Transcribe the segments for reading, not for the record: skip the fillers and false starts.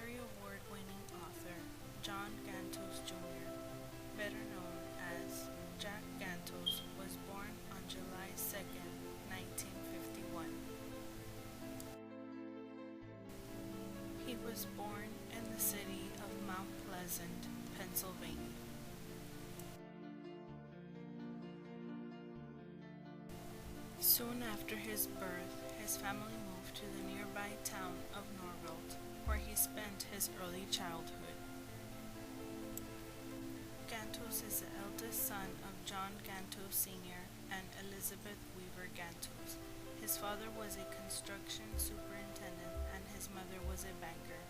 Literary Award-winning author John Gantos Jr., better known as Jack Gantos, was born on July 2nd, 1951. He was born in the city of Mount Pleasant, Pennsylvania. Soon after his birth, his family moved to the nearby town of Norvelt, where he spent his early childhood. Gantos is the eldest son of John Gantos Sr. and Elizabeth Weaver Gantos. His father was a construction superintendent and his mother was a banker.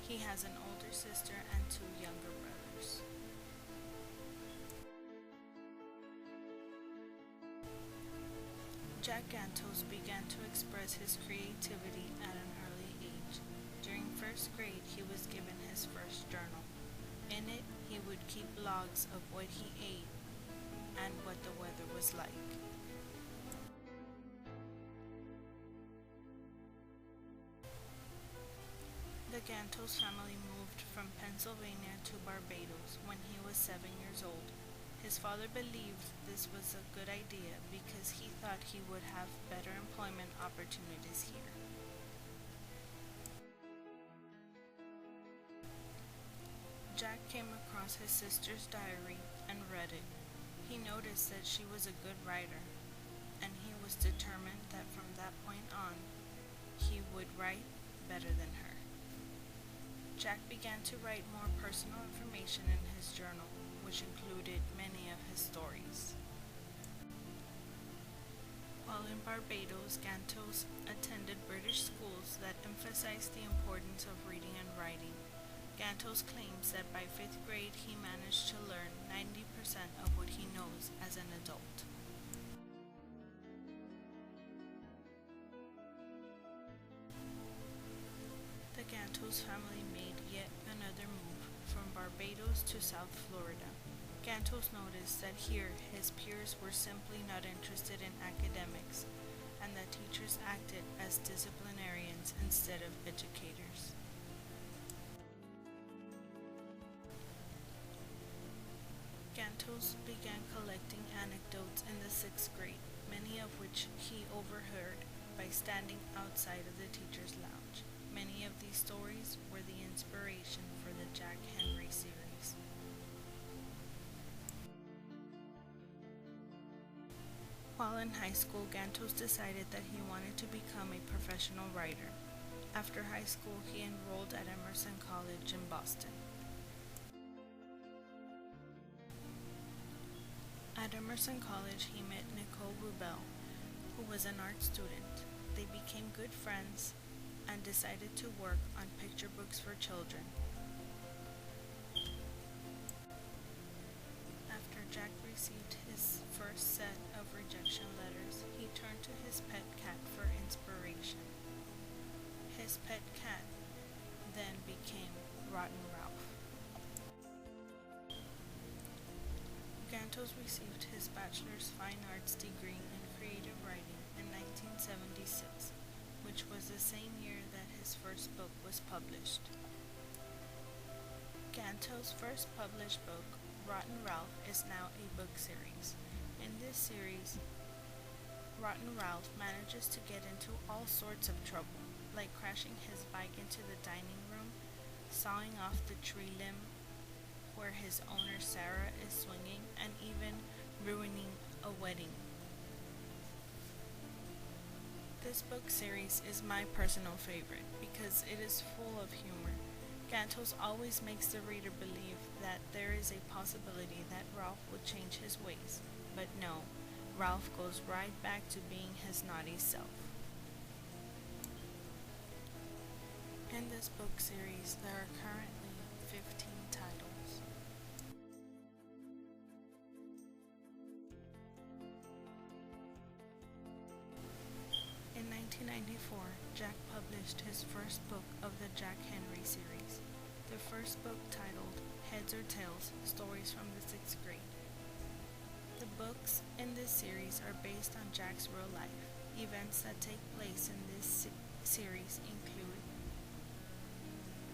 He has an older sister and two younger brothers. Jack Gantos began to express his creativity at an early age. During first grade, he was given his first journal. In it, he would keep logs of what he ate and what the weather was like. The Gantos family moved from Pennsylvania to Barbados when he was 7 years old. His father believed this was a good idea because he thought he would have better employment opportunities here. Jack came across his sister's diary and read it. He noticed that she was a good writer, and he was determined that from that point on, he would write better than her. Jack began to write more personal information in his journal, which included many of his stories. While in Barbados, Gantos attended British schools that emphasized the importance of reading and writing. Gantos claims that by 5th grade he managed to learn 90% of what he knows as an adult. The Gantos family made yet another move from Barbados to South Florida. Gantos noticed that here his peers were simply not interested in academics, and that teachers acted as disciplinarians instead of educators. Gantos began collecting anecdotes in the 6th grade, many of which he overheard by standing outside of the teacher's lounge. Many of these stories were the inspiration for the Jack Henry series. While in high school, Gantos decided that he wanted to become a professional writer. After high school, he enrolled at Emerson College in Boston. At Emerson College, he met Nicole Rubel, who was an art student. They became good friends and decided to work on picture books for children. After Jack received his first set of rejection letters, he turned to his pet cat for inspiration. His pet cat then became Rotten Ralph. Gantos received his bachelor's fine arts degree in creative writing in 1976, which was the same year that his first book was published. Gantos' first published book, Rotten Ralph, is now a book series. In this series, Rotten Ralph manages to get into all sorts of trouble, like crashing his bike into the dining room, sawing off the tree limb where his owner Sarah is swinging, and even ruining a wedding. This book series is my personal favorite because it is full of humor. Gantos always makes the reader believe that there is a possibility that Ralph would change his ways, but no, Ralph goes right back to being his naughty self. In this book series, there are currently 15 titles. In 1994, Jack published his first book of the Jack Henry series. The first book, titled Heads or Tails, Stories from the 6th Grade. The books in this series are based on Jack's real life. Events that take place in this series include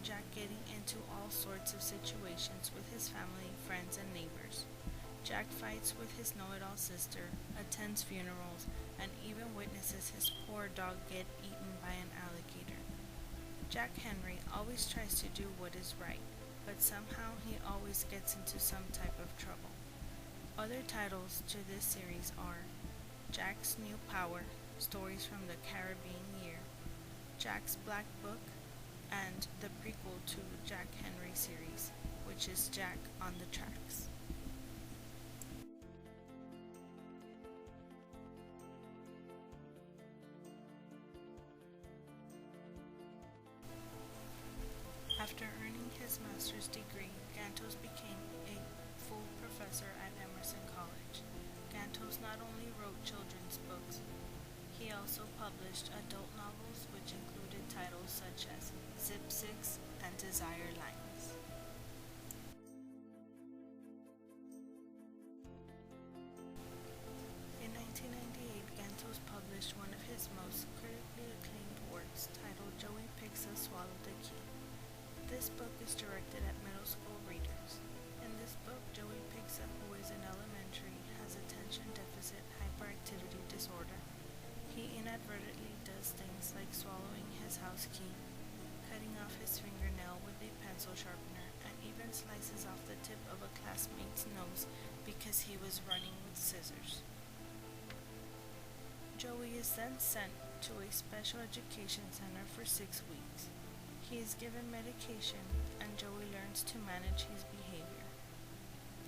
Jack getting into all sorts of situations with his family, friends, and neighbors. Jack fights with his know-it-all sister, attends funerals, and even witnesses his poor dog get eaten by an alligator. Jack Henry always tries to do what is right, but somehow he always gets into some type of trouble. Other titles to this series are Jack's New Power, Stories from the Caribbean Year, Jack's Black Book, and the prequel to Jack Henry series, which is Jack on the Tracks. After earning his master's degree, Gantos became a full professor at Emerson College. Gantos not only wrote children's books, he also published adult novels which included titles such as Zip Six and Desire Lines. In 1998, Gantos published one of his most critically acclaimed works titled Joey Pixa Swallowed the Key. This book is directed at middle school readers. In this book, Joey Pixa, who is in elementary, has attention deficit hyperactivity disorder. He inadvertently does things like swallowing his house key, cutting off his fingernail with a pencil sharpener, and even slices off the tip of a classmate's nose because he was running with scissors. Joey is then sent to a special education center for 6 weeks. He is given medication, and Joey learns to manage his behavior.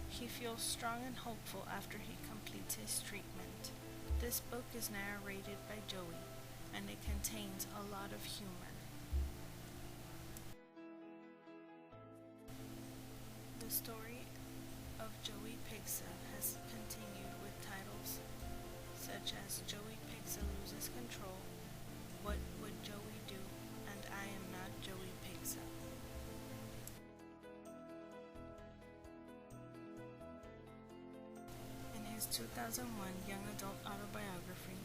He feels strong and hopeful after he completes his treatment. This book is narrated by Joey, and it contains a lot of humor. The story of Joey Pixa has continued with titles such as Joey Pixa Loses Control, What Would Joey Do, and I Am Not Joey Pixa. In his 2001 young adult autobiography,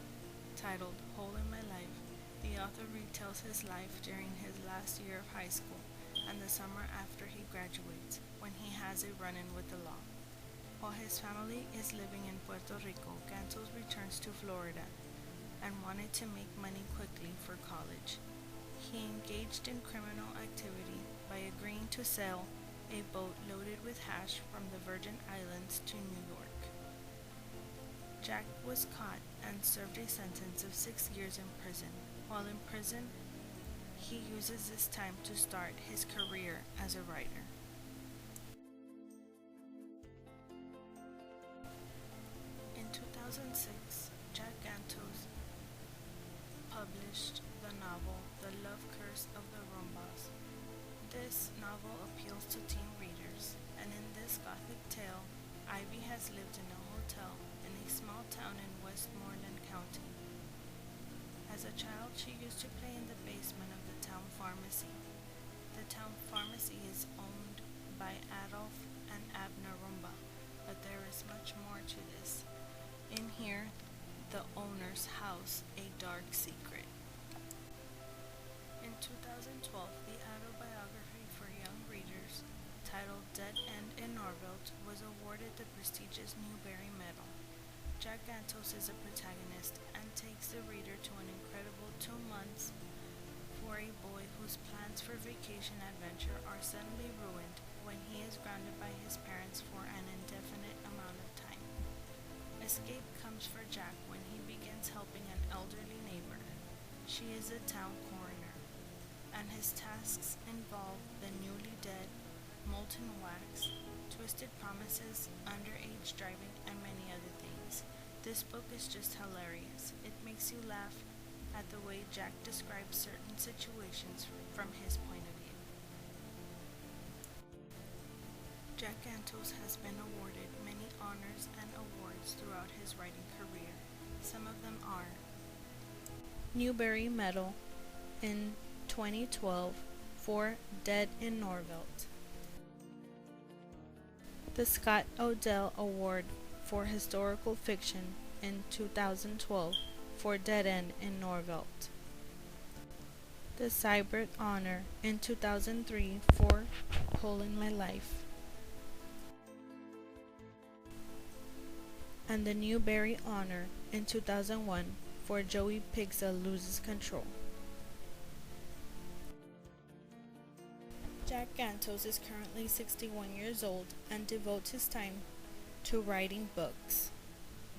titled Hole in My Life, the author retells his life during his last year of high school and the summer after he graduates, when he has a run-in with the law. While his family is living in Puerto Rico, Gantos returns to Florida and wanted to make money quickly for college. He engaged in criminal activity by agreeing to sell a boat loaded with hash from the Virgin Islands to New York. Jack was caught and served a sentence of 6 years in prison. While in prison, he uses this time to start his career as a writer. In 2006, Jack Gantos published the novel The Love Curse of the Rumbas. This novel appeals to teen readers, and in this gothic tale, Ivy has lived in a hotel in a small town in Westmoreland County. As a child, she used to play in the basement of the town pharmacy. The town pharmacy is owned by Adolf and Abner Rumba, but there is much more to this. In here, the owner's house, a dark secret. In 2012, the autobiography for young readers, titled Dead End in Norvelt, was awarded the prestigious Newbery Medal. Jack Gantos is a protagonist and takes the reader to an incredible 2 months for a boy whose plans for vacation adventure are suddenly ruined when he is grounded by his parents for an indefinite amount of time. Escape comes for Jack when he begins helping an elderly neighbor. She is a town coroner, and his tasks involve the newly dead, molten wax, twisted promises, underage driving, and many other things. This book is just hilarious. It makes you laugh at the way Jack describes certain situations from his point of view. Jack Gantos has been awarded many honors and awards throughout his writing career. Some of them are Newbery Medal in 2012 for Dead in Norvelt, the Scott Odell Award for Historical Fiction in 2012 for Dead End in Norvelt, the Cybert Honor in 2003 for Hole in My Life, and the Newbery Honor in 2001 for Joey Pigza Loses Control. Jack Gantos is currently 61 years old and devotes his time to writing books.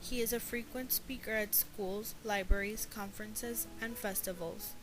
He is a frequent speaker at schools, libraries, conferences, and festivals.